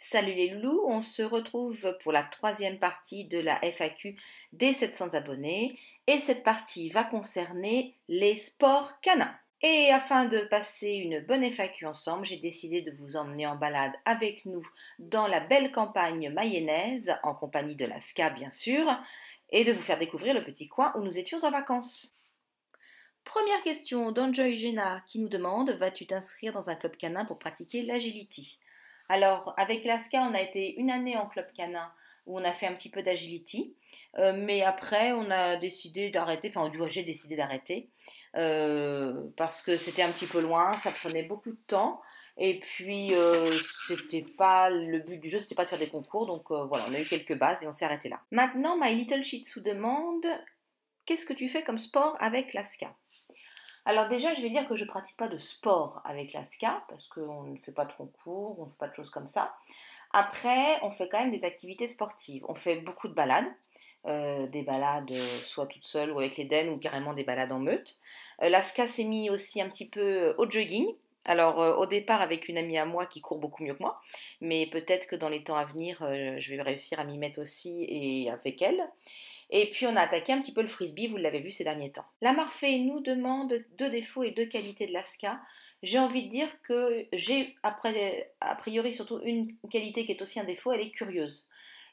Salut les loulous, on se retrouve pour la troisième partie de la FAQ des 700 abonnés et cette partie va concerner les sports canins. Et afin de passer une bonne FAQ ensemble, j'ai décidé de vous emmener en balade avec nous dans la belle campagne mayonnaise, en compagnie de la SCA bien sûr, et de vous faire découvrir le petit coin où nous étions en vacances. Première question d'Enjoy Jenna qui nous demande: vas-tu t'inscrire dans un club canin pour pratiquer l'agility? Alors, avec l'ASCA, on a été une année en club canin où on a fait un petit peu d'agility, mais après, on a décidé d'arrêter, enfin, du moins, j'ai décidé d'arrêter parce que c'était un petit peu loin, ça prenait beaucoup de temps, et puis c'était pas le but du jeu, c'était pas de faire des concours, donc voilà, on a eu quelques bases et on s'est arrêté là. Maintenant, My Little Shih Tzu demande: qu'est-ce que tu fais comme sport avec l'ASCA? Alors déjà, je vais dire que je ne pratique pas de sport avec la SCA parce qu'on ne fait pas de concours, on ne fait pas de choses comme ça. Après, on fait quand même des activités sportives. On fait beaucoup de balades, des balades soit toute seule ou avec les dennes ou carrément des balades en meute. La SCA s'est mis aussi un petit peu au jogging. Alors au départ avec une amie à moi qui court beaucoup mieux que moi, mais peut-être que dans les temps à venir, je vais réussir à m'y mettre aussi et avec elle. Et puis on a attaqué un petit peu le frisbee, vous l'avez vu ces derniers temps. La Marfée nous demande deux défauts et deux qualités de l'ASCA. J'ai envie de dire que j'ai a priori surtout une qualité qui est aussi un défaut, elle est curieuse.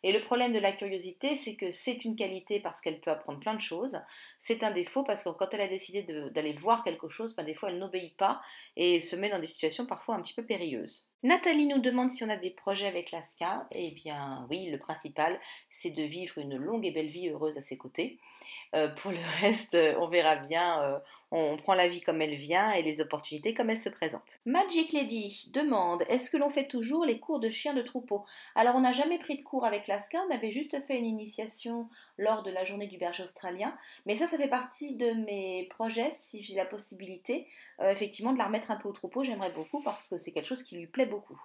Et le problème de la curiosité, c'est que c'est une qualité parce qu'elle peut apprendre plein de choses. C'est un défaut parce que quand elle a décidé d'aller voir quelque chose, ben des fois elle n'obéit pas et se met dans des situations parfois un petit peu périlleuses. Nathalie nous demande si on a des projets avec l'ASCA. Eh bien oui, le principal, c'est de vivre une longue et belle vie heureuse à ses côtés. Pour le reste, on verra bien, on prend la vie comme elle vient et les opportunités comme elles se présentent. Magic Lady demande: est-ce que l'on fait toujours les cours de chien de troupeau? Alors on n'a jamais pris de cours avec l'ASCA, on avait juste fait une initiation lors de la journée du berger australien, mais ça fait partie de mes projets, si j'ai la possibilité, effectivement de la remettre un peu au troupeau, j'aimerais beaucoup parce que c'est quelque chose qui lui plaît beaucoup.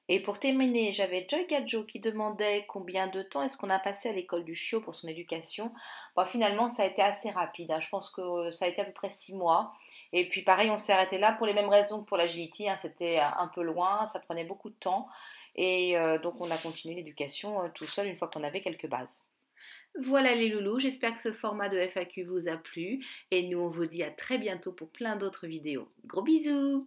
Et pour terminer, j'avais Joy Gadjo qui demandait combien de temps est-ce qu'on a passé à l'école du chiot pour son éducation. Bon, finalement, ça a été assez rapide, hein. Je pense que ça a été à peu près 6 mois. Et puis pareil, on s'est arrêté là pour les mêmes raisons que pour l'agility, hein. C'était un peu loin, ça prenait beaucoup de temps. Et donc on a continué l'éducation tout seul une fois qu'on avait quelques bases. Voilà les loulous, j'espère que ce format de FAQ vous a plu. Et nous, on vous dit à très bientôt pour plein d'autres vidéos. Gros bisous!